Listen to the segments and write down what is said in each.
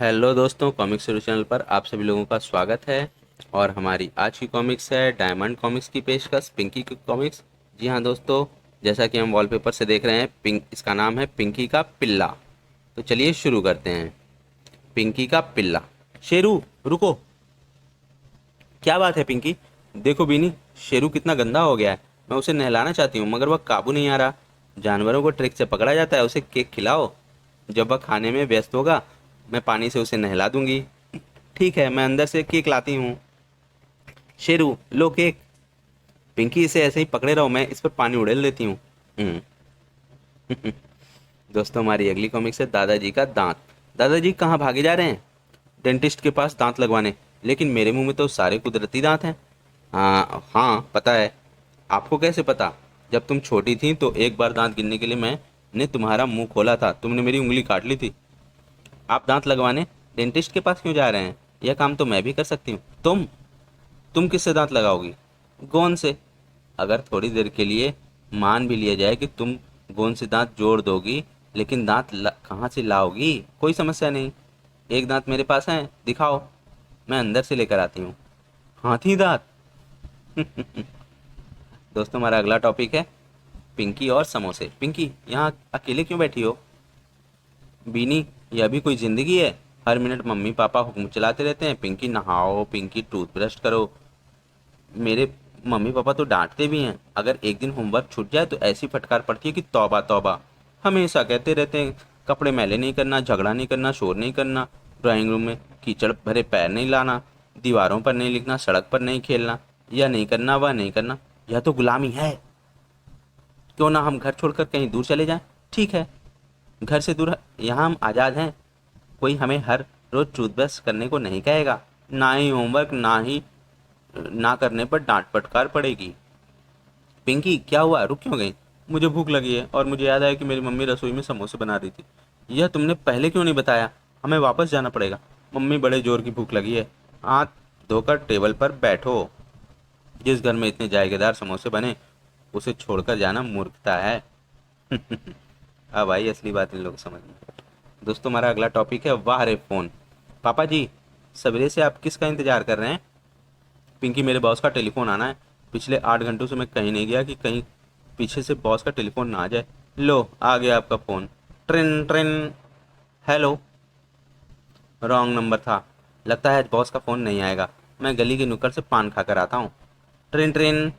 Hello दोस्तों, comic story channel पर आप सभी लोगों का स्वागत है। और हमारी आज की कॉमिक्स है डायमंड कॉमिक्स की पेशकश पिंकी की कॉमिक्स। जी हाँ दोस्तों, जैसा कि हम वॉलपेपर से देख रहे हैं, इसका नाम है पिंकी का पिल्ला। तो चलिए शुरू करते हैं। पिंकी का पिल्ला। शेरू रुको। क्या बात है पिंकी? देखो बीनी, शेरू कितना गंदा हो गया है। मैं उसे नहलाना चाहती हूँ मगर वह काबू नहीं आ रहा। जानवरों को ट्रिक से पकड़ा जाता है। उसे केक खिलाओ। जब वह खाने में व्यस्त होगा मैं पानी से उसे नहला दूंगी। ठीक है, मैं अंदर से केक लाती हूँ। शेरू लो केक। पिंकी इसे ऐसे ही पकड़े रहो, मैं इस पर पानी उड़ेल देती हूँ। हम्म। दोस्तों, हमारी अगली कॉमिक्स है दादाजी का दांत। दादाजी कहाँ भागे जा रहे हैं? डेंटिस्ट के पास दांत लगवाने। लेकिन मेरे मुंह में तो सारे कुदरती दांत हैं। हाँ हाँ पता है। आपको कैसे पता? जब तुम छोटी थी तो एक बार दांत गिनने के लिए मैंने तुम्हारा मुंह खोला था, तुमने मेरी उंगली काट ली थी। आप दांत लगवाने डेंटिस्ट के पास क्यों जा रहे हैं? यह काम तो मैं भी कर सकती हूँ। तुम किससे दांत लगाओगी? गोंद से। अगर थोड़ी देर के लिए मान भी लिया जाए कि तुम गोंद से दांत जोड़ दोगी, लेकिन कहाँ से लाओगी? कोई समस्या नहीं। एक दांत मेरे पास है, दिखाओ। मैं अंदर से लेकर आती हूँ। हाथी दांत। दोस्तों, हमारा अगला टॉपिक है पिंकी और समोसे। पिंकी, यहाँ अकेले क्यों बैठी हो? बीनी, यह भी कोई जिंदगी है? हर मिनट मम्मी पापा हुक्म चलाते रहते हैं, पिंकी नहाओ, पिंकी टूथब्रश करो। मेरे मम्मी पापा तो डांटते भी हैं। अगर एक दिन होमवर्क छूट जाए तो ऐसी फटकार पड़ती है कि तौबा तौबा। हमेशा कहते रहते हैं कपड़े मैले नहीं करना, झगड़ा नहीं करना, शोर नहीं करना, ड्राइंग रूम में कीचड़ भरे पैर नहीं लाना, दीवारों पर नहीं लिखना, सड़क पर नहीं खेलना, यह नहीं करना, वह नहीं करना। यह तो गुलामी है। क्यों ना हम घर छोड़कर कहीं दूर चले जाएं? ठीक है, घर से दूर। यहाँ हम आज़ाद हैं। कोई हमें हर रोज टूथब्रश करने को नहीं कहेगा। ना ही होमवर्क, ना करने पर डांट फटकार पड़ेगी। पिंकी, क्या हुआ? रुक क्यों गई? मुझे भूख लगी है और मुझे याद आया कि मेरी मम्मी रसोई में समोसे बना रही थी। यह तुमने पहले क्यों नहीं बताया? हमें वापस जाना पड़ेगा। मम्मी, बड़े जोर की भूख लगी है। हाथ धोकर टेबल पर बैठो। जिस घर में इतने जायकेदार समोसे बने उसे छोड़कर जाना मूर्खता है। अब आई असली बात इन लोग समझ में। दोस्तों, हमारा अगला टॉपिक है वाह रे फोन। पापा जी, सवेरे से आप किसका इंतजार कर रहे हैं? पिंकी, मेरे बॉस का टेलीफोन आना है। पिछले 8 घंटों से मैं कहीं नहीं गया कि कहीं पीछे से बॉस का टेलीफोन ना आ जाए। लो आ गया आपका फोन। ट्रिन ट्रिन। हेलो। रॉन्ग नंबर था। लगता है आज बॉस का फोन नहीं आएगा। मैं गली के नुक्कड़ से पान खाकर आता हूँ। ट्रिन ट्रिन।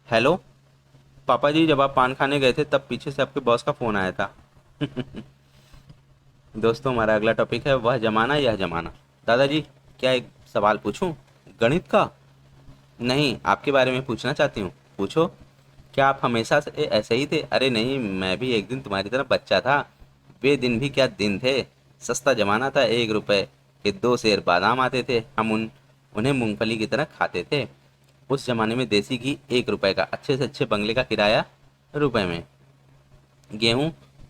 हेलो। पापा जी, जब आप पान खाने गए थे तब पीछे से आपके बॉस का फोन आया था। दोस्तों, हमारा अगला टॉपिक है वह जमाना यह जमाना। दादाजी, क्या एक सवाल पूछूं? गणित का? नहीं, आपके बारे में पूछना चाहती हूँ। पूछो। क्या आप हमेशा से ऐसे ही थे? अरे नहीं, मैं भी एक दिन तुम्हारी तरह बच्चा था। वे दिन भी क्या दिन थे। सस्ता जमाना था। 1 रुपए के 2 सेर बादाम आते थे। हम उन्हें मूंगफली की तरह खाते थे। उस जमाने में देसी घी 1 रुपए का, अच्छे से अच्छे बंगले का किराया रुपए में। गेहूं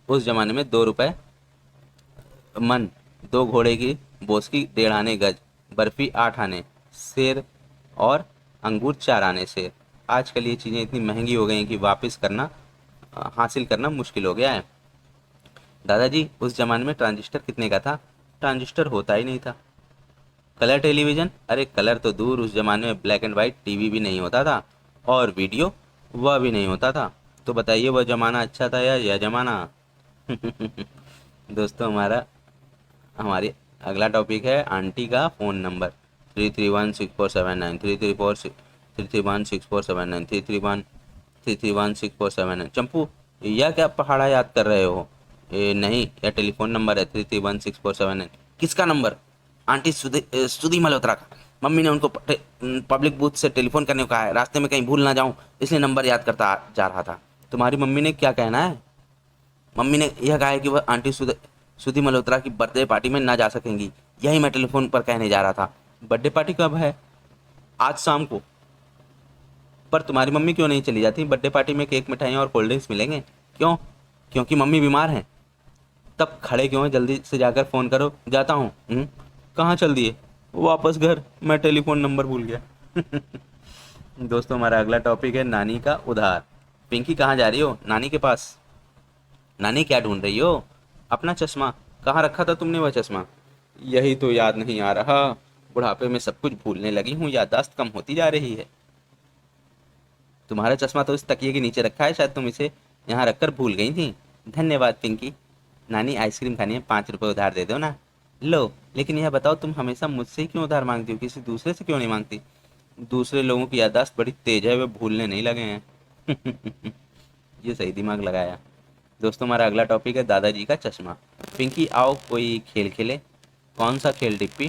उस जमाने में 2 रुपए मन। 2 घोड़े की बोस की 1.5 आने गज। बर्फी 8 आने सेर। और अंगूर 4 आने सेर। आजकल ये चीज़ें इतनी महंगी हो गई हैं कि वापस करना, हासिल करना मुश्किल हो गया है। दादाजी, उस जमाने में ट्रांजिस्टर कितने का था? ट्रांजिस्टर होता ही नहीं था। Colour television? अरे कलर तो दूर, उस जमाने में ब्लैक एंड वाइट टीवी भी नहीं होता था। और वीडियो, वह भी नहीं होता था। तो बताइए, वह जमाना अच्छा था या यह जमाना? दोस्तों, हमारी अगला टॉपिक है आंटी का फ़ोन नंबर। 33164793 33164793 33164793। चंपू, यह क्या पहाड़ा याद कर रहे हो? नहीं, यह टेलीफोन नंबर है 331647। किसका नंबर? आंटी सुधी मल्होत्रा का। मम्मी ने उनको पब्लिक बूथ से टेलीफोन करने को कहा है। रास्ते में कहीं भूल ना जाऊं इसलिए नंबर याद करता जा रहा था। तुम्हारी मम्मी ने क्या कहना है? मम्मी ने यह कहा है कि वह आंटी सुधी मल्होत्रा की बर्थडे पार्टी में ना जा सकेंगी। यही मैं टेलीफोन पर कहने जा रहा था। बर्थडे पार्टी कब है? आज शाम को। पर तुम्हारी मम्मी क्यों नहीं चली जाती? बर्थडे पार्टी में केक, मिठाइयाँ और कोल्ड ड्रिंक्स मिलेंगे। क्यों? क्योंकि मम्मी बीमार हैं। तब खड़े क्यों हैं? जल्दी से जाकर फ़ोन करो। जाता हूँ। कहाँ चल दिए? वापस घर, मैं टेलीफोन नंबर भूल गया। दोस्तों, हमारा अगला टॉपिक है नानी का उधार। पिंकी, कहाँ जा रही हो? नानी के पास। नानी, क्या ढूंढ रही हो? अपना चश्मा। कहाँ रखा था तुमने वह चश्मा? यही तो याद नहीं आ रहा। बुढ़ापे में सब कुछ भूलने लगी हूँ, याददाश्त कम होती जा रही है। तुम्हारा चश्मा तो इस तकिए के नीचे रखा है, शायद तुम इसे यहाँ रखकर भूल गई थी। धन्यवाद पिंकी। नानी आइसक्रीम खानी है, 5 रुपए उधार दे दो ना। लो, लेकिन यह बताओ तुम हमेशा मुझसे ही क्यों उधार मांगती हो, किसी दूसरे से क्यों नहीं मांगती? दूसरे लोगों की याददाश्त बड़ी तेज है, वे भूलने नहीं लगे हैं। ये सही दिमाग लगाया। दोस्तों, हमारा अगला टॉपिक है दादाजी का चश्मा। पिंकी आओ कोई खेल खेले। कौन सा खेल डिप्पी?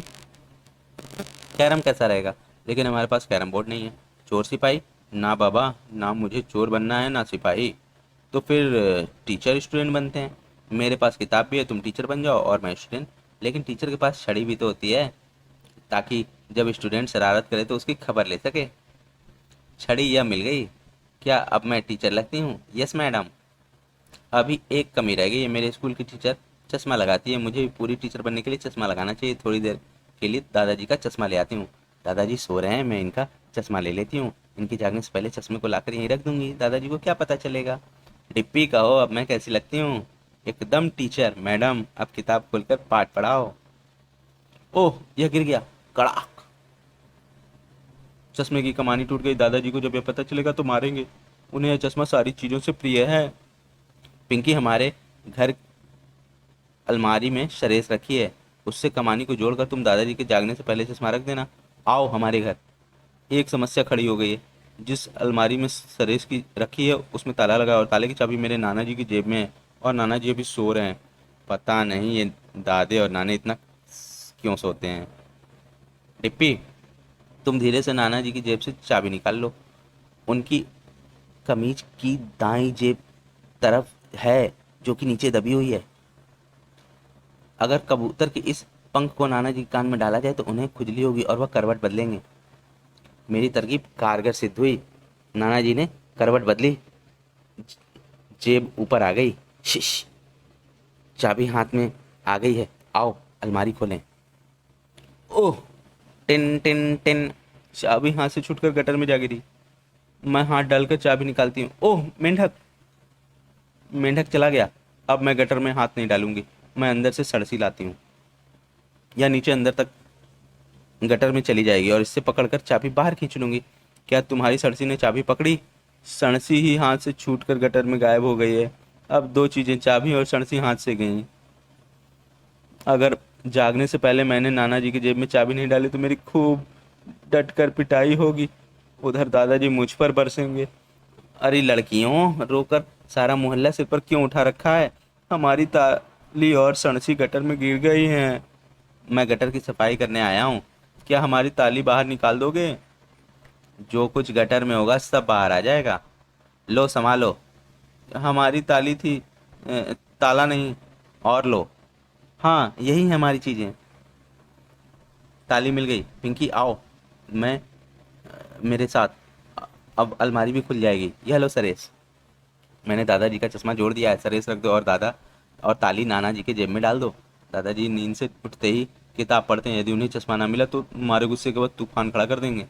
कैरम कैसा रहेगा? लेकिन हमारे पास कैरम बोर्ड नहीं है। चोर सिपाही? ना बाबा, ना मुझे चोर बनना है ना सिपाही। तो फिर टीचर स्टूडेंट बनते हैं। मेरे पास किताब भी है, तुम टीचर बन जाओ और मैं स्टूडेंट। लेकिन टीचर के पास छड़ी भी तो होती है, ताकि जब स्टूडेंट शरारत करे तो उसकी खबर ले सके। छड़ी यह मिल गई। क्या अब मैं टीचर लगती हूँ? Yes madam. अभी एक कमी रह गई है, मेरे स्कूल की टीचर चश्मा लगाती है, मुझे भी पूरी टीचर बनने के लिए चश्मा लगाना चाहिए। थोड़ी देर के लिए दादाजी का चश्मा ले आती हूँ। दादाजी सो रहे हैं, मैं इनका चश्मा ले लेती हूँ। इनकी जागने से पहले चश्मे को लाकर यहीं रख दूंगी, दादाजी को क्या पता चलेगा। डिप्पी कहो अब मैं कैसी लगती हूँ? एकदम टीचर। मैडम अब किताब खोलकर पाठ पढ़ाओ। ओह, यह गिर गया। कड़ाक। चश्मे की कमानी टूट गई। दादाजी को जब यह पता चलेगा तो मारेंगे। उन्हें यह चश्मा सारी चीज़ों से प्रिय है। पिंकी, हमारे घर अलमारी में शरेस रखी है, उससे कमानी को जोड़कर तुम दादाजी के जागने से पहले चश्मा रख देना। आओ हमारे घर। एक समस्या खड़ी हो गई है। जिस अलमारी में सरेस की रखी है उसमें ताला लगा है और ताले की चाबी मेरे नाना जी की जेब में है, और नाना जी अभी सो रहे हैं। पता नहीं ये दादे और नाने इतना क्यों सोते हैं। डिप्पी, तुम धीरे से नाना जी की जेब से चाबी निकाल लो। उनकी कमीज की दाई जेब तरफ है, जो कि नीचे दबी हुई है। अगर कबूतर के इस पंख को नाना जी के कान में डाला जाए तो उन्हें खुजली होगी और वह करवट बदलेंगे। मेरी तरकीब कारगर सिद्ध हुई। नाना जी ने करवट बदली, जेब ऊपर आ गई। शिश, चाबी हाथ में आ गई है। आओ अलमारी खोलें। ओह, टिन टिन टिन। चाबी हाथ से छूटकर गटर में जा गिरी। मैं हाथ डालकर चाबी निकालती हूँ। ओह, मेंढक। मेंढक चला गया। अब मैं गटर में हाथ नहीं डालूंगी। मैं अंदर से सड़सी लाती हूँ, या नीचे अंदर तक गटर में चली जाएगी और इससे पकड़कर चाबी बाहर खींच लूंगी। क्या तुम्हारी सड़सी ने चाबी पकड़ी? सड़सी ही हाथ से छूटकर गटर में गायब हो गई है। अब दो चीजें, चाबी और सड़सी हाथ से गई। अगर जागने से पहले मैंने नाना जी की जेब में चाबी नहीं डाली तो मेरी खूब डट कर पिटाई होगी। उधर दादाजी मुझ पर बरसेंगे। अरे लड़कियों, रोकर सारा मोहल्ला सिर पर क्यों उठा रखा है? हमारी ताली और सड़सी गटर में गिर गई हैं। मैं गटर की सफाई करने आया हूँ। क्या हमारी ताली बाहर निकाल दोगे? जो कुछ गटर में होगा सब बाहर आ जाएगा। लो संभालो। हमारी ताली थी, ताला नहीं। और लो। हाँ, यही है हमारी चीजें। ताली मिल गई। पिंकी आओ, मैं मेरे साथ। अब अलमारी भी खुल जाएगी। यह लो सरेस। मैंने दादाजी का चश्मा जोड़ दिया है, सरेस रख दो और ताली नाना जी के जेब में डाल दो। दादाजी नींद से उठते ही किताब पढ़ते हैं। यदि उन्हें चश्मा ना मिला तो हमारे गुस्से के बाद तूफान खड़ा कर देंगे।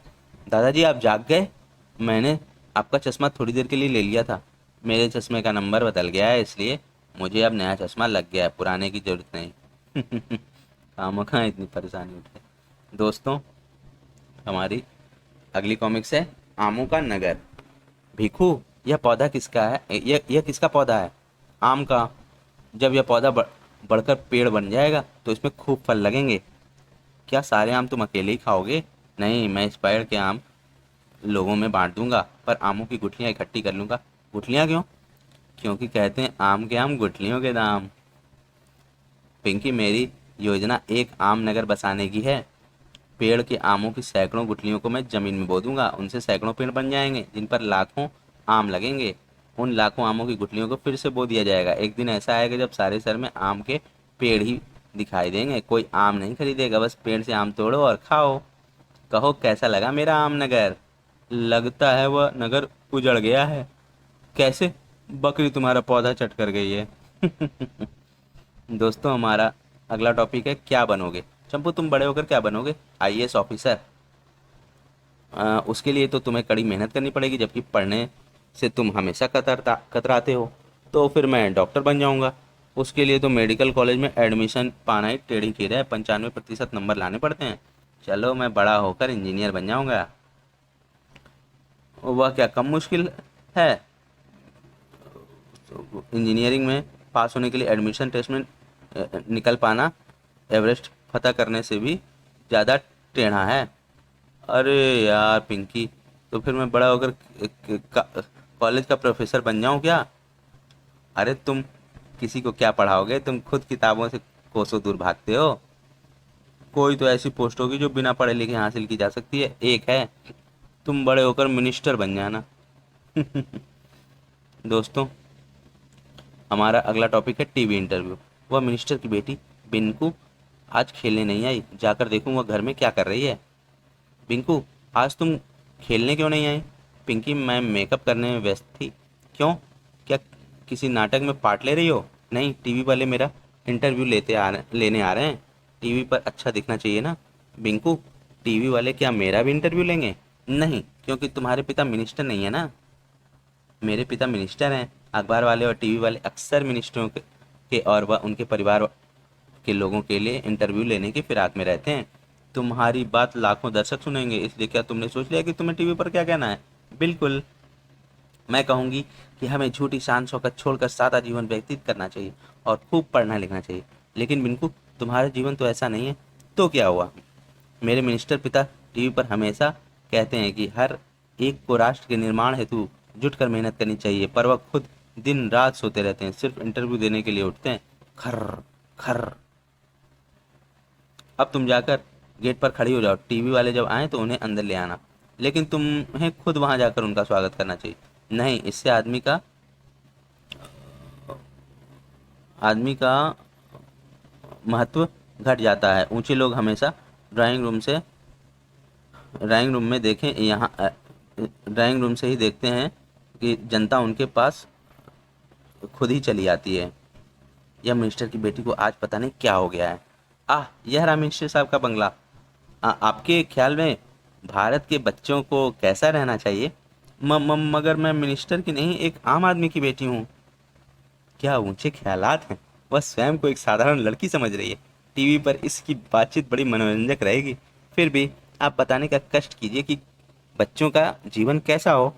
दादाजी आप जाग गए? मैंने आपका चश्मा थोड़ी देर के लिए ले लिया था। मेरे चश्मे का नंबर बदल गया है, इसलिए मुझे अब नया चश्मा लग गया है, पुराने की जरूरत नहीं। खामखा इतनी परेशानी उठे। दोस्तों, हमारी अगली कॉमिक्स है आमों का नगर। भिखू, यह पौधा किसका है? यह किसका पौधा है? आम का। जब यह पौधा बढ़कर पेड़ बन जाएगा तो इसमें खूब फल लगेंगे। क्या सारे आम तुम अकेले ही खाओगे? नहीं, मैं इस पेड़ के आम लोगों में बांट दूंगा, पर आमों की गुठलियां इकट्ठी कर लूंगा। गुठलियां क्यों? क्योंकि कहते हैं आम के आम गुठलियों के दाम। पिंकी, मेरी योजना एक आम नगर बसाने की है। पेड़ के आमों की सैकड़ों गुठलियों को मैं जमीन में बो दूंगा, उनसे सैकड़ों पेड़ बन जाएंगे जिन पर लाखों आम लगेंगे। उन लाखों आमों की गुठलियों को फिर से बो दिया जाएगा। एक दिन ऐसा आएगा जब सारे शहर में आम के पेड़ ही दिखाई देंगे। कोई आम नहीं खरीदेगा, बस पेड़ से आम तोड़ो और खाओ। कहो कैसा लगा मेरा आम नगर? लगता है वह नगर उजड़ गया है। कैसे? बकरी तुम्हारा पौधा चट कर गई है। दोस्तों, हमारा अगला टॉपिक है क्या बनोगे। चंपू, तुम बड़े होकर क्या बनोगे? IAS officer. उसके लिए तो तुम्हें कड़ी मेहनत करनी पड़ेगी, जबकि पढ़ने से तुम हमेशा कतराते हो। तो फिर मैं डॉक्टर बन जाऊंगा। उसके लिए तो मेडिकल कॉलेज में एडमिशन पाना ही टेढ़ी खीर है, 95% नंबर लाने पड़ते हैं। चलो मैं बड़ा होकर इंजीनियर बन जाऊंगा। वह क्या कम मुश्किल है? इंजीनियरिंग में पास होने के लिए एडमिशन टेस्ट में निकल पाना एवरेस्ट फतह करने से भी ज़्यादा टेढ़ा है। अरे यार पिंकी, तो फिर मैं बड़ा होकर कॉलेज का प्रोफेसर बन जाऊं क्या? अरे तुम किसी को क्या पढ़ाओगे, तुम खुद किताबों से कोसों दूर भागते हो। कोई तो ऐसी पोस्ट होगी जो बिना पढ़े लिखे हासिल की जा सकती है, एक है तुम बड़े होकर मिनिस्टर बन जाना। दोस्तों, हमारा अगला टॉपिक है टीवी इंटरव्यू। वह मिनिस्टर की बेटी बिंकू आज खेलने नहीं आई, जाकर देखूं वह घर में क्या कर रही है। पिंकू, आज तुम खेलने क्यों नहीं आई? पिंकी, मैं मेकअप करने में व्यस्त थी। क्यों? क्या किसी नाटक में पार्ट ले रही हो? नहीं, टीवी वाले मेरा इंटरव्यू लेने आ रहे हैं। टीवी पर अच्छा दिखना चाहिए ना। बिंकू, टीवी वाले क्या मेरा भी इंटरव्यू लेंगे? नहीं, क्योंकि तुम्हारे पिता मिनिस्टर नहीं है ना। मेरे पिता मिनिस्टर हैं। अखबार वाले और टीवी वाले अक्सर मिनिस्टरों के और वह उनके परिवार के लोगों के लिए इंटरव्यू लेने की फिराक में रहते हैं। तुम्हारी बात लाखों दर्शक सुनेंगे, इसलिए क्या तुमने सोच लिया कि तुम्हें टीवी पर क्या कहना है? बिल्कुल, मैं कहूँगी कि हमें झूठी शान शौकत छोड़कर सादा जीवन व्यतीत करना चाहिए और खूब पढ़ना लिखना चाहिए। लेकिन बिल्कुल तुम्हारा जीवन तो ऐसा नहीं है। तो क्या हुआ? मेरे मिनिस्टर पिता टीवी पर हमेशा कहते हैं कि हर एक को राष्ट्र के निर्माण हेतु जुटकर मेहनत करनी चाहिए, पर वह खुद दिन रात सोते रहते हैं, सिर्फ इंटरव्यू देने के लिए उठते हैं। खर्र खर्र। अब तुम जाकर गेट पर खड़ी हो जाओ, टीवी वाले जब आए तो उन्हें अंदर ले आना, लेकिन तुम्हें खुद वहां जाकर उनका स्वागत करना चाहिए। नहीं, इससे आदमी का महत्व घट जाता है। ऊंचे लोग हमेशा ड्राइंग रूम से ड्राइंग रूम में देखें यहाँ ड्राइंग रूम से ही देखते हैं कि जनता उनके पास खुद ही चली आती है। यह मिनिस्टर की बेटी को आज पता नहीं क्या हो गया है। यह रहा मिनिस्टर साहब का बंगला। आपके ख्याल में भारत के बच्चों को कैसा रहना चाहिए? मगर मैं मिनिस्टर की नहीं, एक आम आदमी की बेटी हूँ। क्या ऊंचे ख्यालात हैं। वह स्वयं को एक साधारण लड़की समझ रही है। टीवी पर इसकी बातचीत बड़ी मनोरंजक रहेगी। फिर भी आप बताने का कष्ट कीजिए कि बच्चों का जीवन कैसा हो।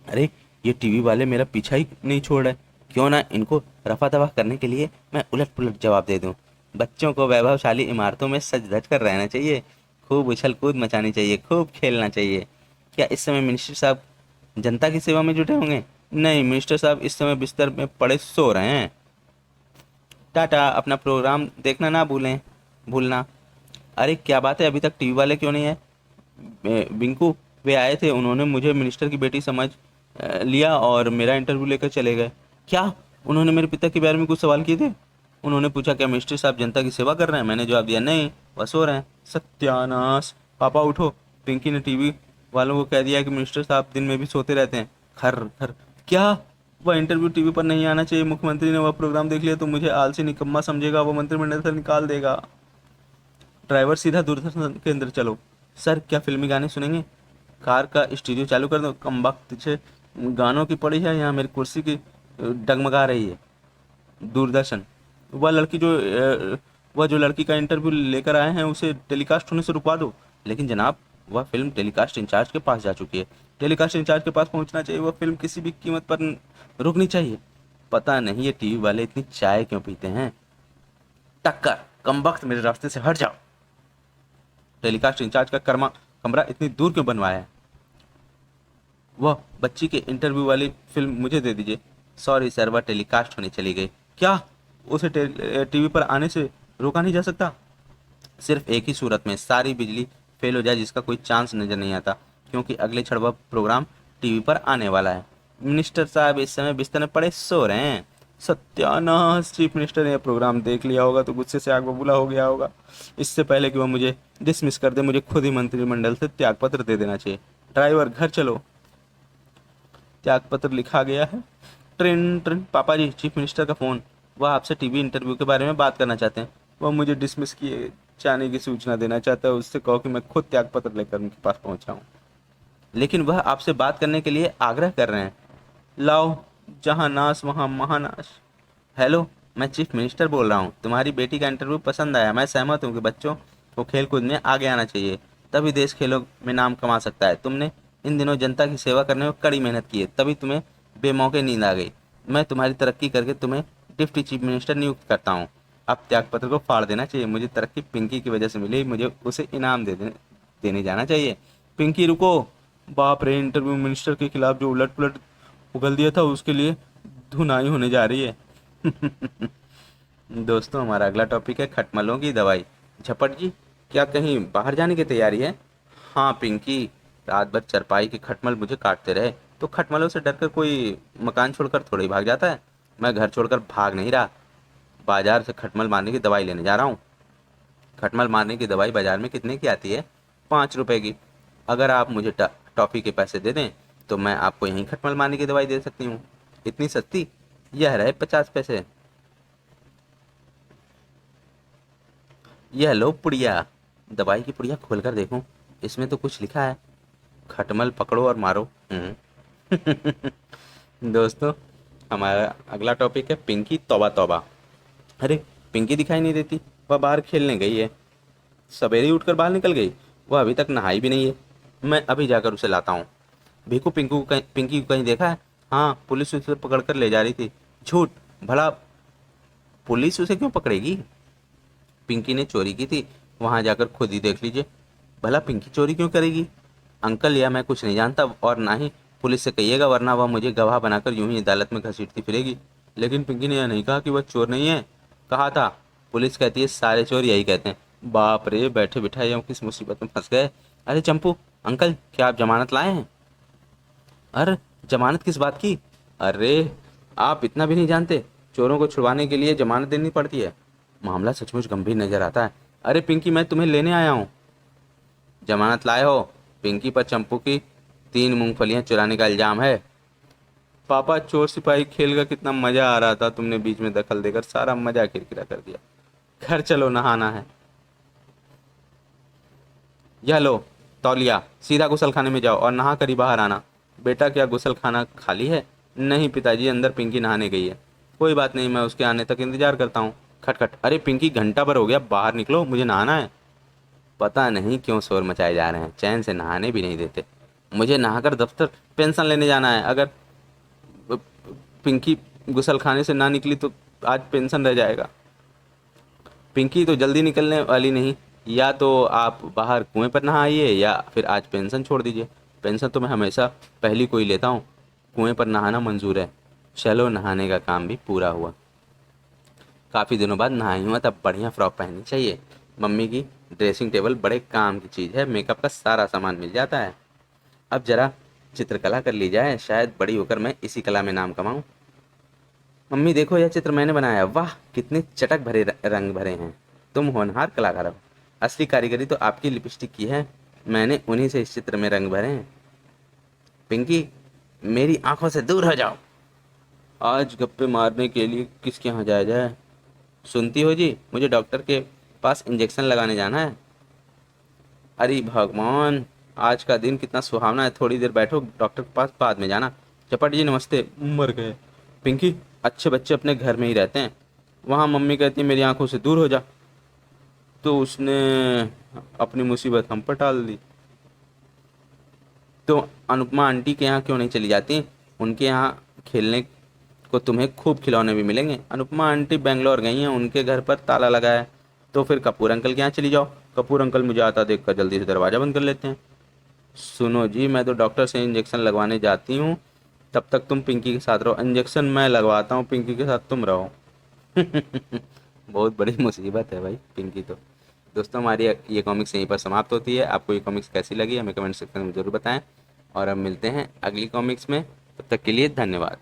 अरे, ये टीवी वाले मेरा पीछा ही नहीं छोड़ रहे। क्यों ना इनको रफा दफा करने के लिए मैं उलट पुलट जवाब दे दूं। बच्चों को वैभवशाली इमारतों में सज धज कर रहना चाहिए, खूब उछल कूद मचानी चाहिए, खूब खेलना चाहिए। क्या इस समय मिनिस्टर साहब जनता की सेवा में जुटे होंगे? नहीं, मिनिस्टर साहब इस समय बिस्तर में पड़े सो रहे हैं। टाटा, अपना प्रोग्राम देखना ना भूलना। अरे क्या बात है, अभी तक टीवी वाले क्यों नहीं है? बिंकू, वे आए थे, उन्होंने मुझे मिनिस्टर की बेटी समझ लिया और मेरा इंटरव्यू लेकर चले गए। क्या? उन्होंने मेरे पिता के बारे में कुछ सवाल किए थे? उन्होंने पूछा क्या मिनिस्टर साहब जनता की सेवा कर रहे हैं? मैंने जवाब दिया नहीं, वह सो रहे हैं। सत्यानाश। पापा उठो, पिंकी ने टीवी वालों को कह दिया कि मिनिस्टर साहब दिन में भी सोते रहते हैं। खर खर। क्या? वह इंटरव्यू टीवी पर नहीं आना चाहिए। मुख्यमंत्री ने वह प्रोग्राम देख लिया तो मुझे आलसी निकम्मा समझेगा, वो मंत्रिमंडल से निकाल देगा। ड्राइवर, सीधा दूरदर्शन केंद्र चलो। सर, क्या फिल्मी गाने सुनेंगे? कार का स्टीरियो चालू कर दो। कम वक्त से गानों की पड़ी है, यहाँ मेरी कुर्सी की डगमगा रही है। दूरदर्शन, वह जो लड़की का इंटरव्यू लेकर आए हैं उसे टेलीकास्ट होने से रुकवा दो। लेकिन जनाब, वह फिल्म टेलीकास्ट इंचार्ज के पास जा चुकी है। टेलीकास्ट इंचार्ज के पास पहुंचना चाहिए, वह फिल्म किसी भी कीमत पर रुकनी चाहिए। पता नहीं ये टीवी वाले इतनी चाय क्यों पीते हैं। टक्कर, कम वक्त मेरे रास्ते से हट जाओ। टेलीकास्ट इंचार्ज का कमरा इतनी दूर क्यों बनवाया है? वह बच्ची के इंटरव्यू वाली फिल्म मुझे दे दीजिए। सॉरी सर, वह टेलीकास्ट होने चली गई। क्या? उसे टीवी पर आने से रोका नहीं जा सकता? सिर्फ एक ही सूरत में, सारी बिजली फेल हो जाए जिसका कोई चांस नजर नहीं आता, क्योंकि अगले क्षण वह प्रोग्राम टीवी पर आने वाला है। मिनिस्टर साहब इस समय बिस्तर में पड़े सो रहे हैं। सत्यानाश, चीफ मिनिस्टर ने यह प्रोग्राम देख लिया होगा तो गुस्से से आग बबूला हो गया होगा। इससे पहले कि वह मुझे डिसमिस कर दे, मुझे खुद ही मंत्रिमंडल से त्यागपत्र दे देना चाहिए। ड्राइवर, घर चलो। त्यागपत्र लिखा गया है। Train train. पापा जी, चीफ मिनिस्टर का फ़ोन। वह आपसे टीवी इंटरव्यू के बारे में बात करना चाहते हैं। वह मुझे डिसमिस किए जाने की सूचना देना चाहता है। उससे कहो कि मैं खुद त्यागपत्र लेकर उनके पास पहुंचा हूँ। लेकिन वह आपसे बात करने के लिए आग्रह कर रहे हैं। लाओ, जहाँ नाश वहाँ महानाश। हेलो, मैं चीफ मिनिस्टर बोल रहा हूँ। तुम्हारी बेटी का इंटरव्यू पसंद आया। मैं सहमत हूँ कि बच्चों को खेल कूद में आगे आना चाहिए, तभी देश खेलों में नाम कमा सकता है। तुमने इन दिनों जनता की सेवा करने में कड़ी मेहनत की है, तभी तुम्हें बेमौके नींद आ गई। मैं तुम्हारी तरक्की करके तुम्हें डिप्टी चीफ मिनिस्टर नियुक्त करता हूँ। अब त्यागपत्र को फाड़ देना चाहिए। मुझे तरक्की पिंकी की वजह से मिली, मुझे उसे इनाम देने जाना चाहिए। पिंकी रुको। बाप रे, इंटरव्यू मिनिस्टर के खिलाफ जो उलट पुलट उगल दिया था उसके लिए धुनाई होने जा रही है। दोस्तों, हमारा अगला टॉपिक है खटमलों की दवाई। झपट जी, क्या कहीं बाहर जाने की तैयारी है? हाँ पिंकी, रात भर चरपाई के खटमल मुझे काटते रहे, तो खटमलों से डरकर कोई मकान छोड़कर थोड़ा ही भाग जाता है। मैं घर छोड़कर भाग नहीं रहा, बाजार से खटमल मारने की दवाई लेने जा रहा हूँ। खटमल मारने की दवाई बाजार में कितने की आती है? 5 रुपए की। अगर आप मुझे टॉफ़ी के पैसे दे दें तो मैं आपको यहीं खटमल मारने की दवाई दे सकती हूँ। इतनी सस्ती? यह रहे 50 पैसे। यह लो पुड़िया। दवाई की पुड़िया खोल कर देखूं, इसमें तो कुछ लिखा है, खटमल पकड़ो और मारो। दोस्तों, हमारा अगला टॉपिक है पिंकी तौबा तौबा। अरे, पिंकी दिखाई नहीं देती। वह बाहर खेलने गई है। सवेरे ही उठकर बाहर निकल गई। वह अभी तक नहाई भी नहीं है। मैं अभी जाकर उसे लाता हूँ। भीखू पिंकी को कहीं देखा है? हाँ, पुलिस उसे पकड़ कर ले जा रही थी। झूठ। भला पुलिस उसे क्यों पकड़ेगी? पिंकी ने चोरी की थी, वहां जाकर खुद ही देख लीजिए। भला पिंकी चोरी क्यों करेगी? अंकल, या मैं कुछ नहीं जानता और ना ही पुलिस से कहिएगा, वरना वह मुझे गवाह बनाकर यूं ही अदालत में घसीटती फिरेगी। लेकिन पिंकी ने यह नहीं कहा कि वह चोर नहीं है। कहा था। पुलिस कहती है सारे चोर यही कहते हैं। बाप रे, बैठे बिठाए हम किस मुसीबत में फंस गए। अरे चंपू अंकल, क्या आप जमानत लाए हैं? अरे, जमानत किस बात की? अरे, आप इतना भी नहीं जानते, चोरों को छुड़वाने के लिए जमानत देनी पड़ती है। मामला सचमुच गंभीर नजर आता है। अरे पिंकी, मैं तुम्हें लेने आया हूँ। जमानत लाए हो? पिंकी पर चंपू की 3 मूंगफलियां चुराने का इल्जाम है। पापा, चोर सिपाही खेल का कितना मजा आ रहा था, तुमने बीच में दखल देकर सारा मजा किरकिरा कर दिया। घर चलो, नहाना है। यह लो तौलिया, सीधा गुसल खाने में जाओ और नहा कर ही बाहर आना। बेटा, क्या गुसल खाना खाली है? नहीं पिताजी, अंदर पिंकी नहाने गई है। कोई बात नहीं, मैं उसके आने तक इंतजार करता हूँ। खटखट। अरे पिंकी, घंटा भर हो गया, बाहर निकलो, मुझे नहाना है। पता नहीं क्यों शोर मचाए जा रहे हैं, चैन से नहाने भी नहीं देते। मुझे नहाकर दफ्तर पेंशन लेने जाना है। अगर पिंकी गुसल खाने से ना निकली तो आज पेंशन रह जाएगा। पिंकी तो जल्दी निकलने वाली नहीं। या तो आप बाहर कुएं पर नहाइए या फिर आज पेंशन छोड़ दीजिए। पेंशन तो मैं हमेशा पहली को ही लेता हूँ। कुएं पर नहाना मंजूर है। चलो, नहाने का काम भी पूरा हुआ। काफ़ी दिनों बाद नहाई हूँ, तब बढ़िया फ्रॉक पहननी चाहिए। मम्मी की ड्रेसिंग टेबल बड़े काम की चीज़ है, मेकअप का सारा सामान मिल जाता है। अब जरा चित्रकला कर ली जाए, शायद बड़ी होकर मैं इसी कला में नाम कमाऊँ। मम्मी देखो, यह चित्र मैंने बनाया। वाह, कितने चटक भरे रंग भरे हैं। तुम होनहार कलाकार हो। असली कारीगरी तो आपकी लिपस्टिक की है। मैंने उन्हीं से इस चित्र में रंग भरे हैं। पिंकी, मेरी आंखों से दूर हो जाओ। आज गप्पे मारने के लिए किसके यहाँ जाया जाए? सुनती हो जी, मुझे डॉक्टर के पास इंजेक्शन लगाने जाना है। अरे भगवान, आज का दिन कितना सुहावना है। थोड़ी देर बैठो, डॉक्टर के पास बाद में जाना। चपट जी नमस्ते। मर गए। पिंकी, अच्छे बच्चे अपने घर में ही रहते हैं। वहाँ मम्मी कहती है मेरी आंखों से दूर हो जा, तो उसने अपनी मुसीबत हम पर टाल दी। तो अनुपमा आंटी के यहाँ क्यों नहीं चली जाती? उनके यहाँ खेलने को तुम्हें खूब खिलौने भी मिलेंगे। अनुपमा आंटी बेंगलोर गई हैं, उनके घर पर ताला लगा है। तो फिर कपूर अंकल के यहाँ चली जाओ। कपूर अंकल मुझे आता देखकर जल्दी से दरवाज़ा बंद कर लेते हैं। सुनो जी, मैं तो डॉक्टर से इंजेक्शन लगवाने जाती हूँ, तब तक तुम पिंकी के साथ रहो। इंजेक्शन मैं लगवाता हूँ, पिंकी के साथ तुम रहो। बहुत बड़ी मुसीबत है भाई पिंकी तो। दोस्तों, हमारी ये कॉमिक्स यहीं पर समाप्त होती है। आपको ये कॉमिक्स कैसी लगी हमें कमेंट सेक्शन में ज़रूर बताएं, और अब मिलते हैं अगली कॉमिक्स में। तब तक के लिए धन्यवाद।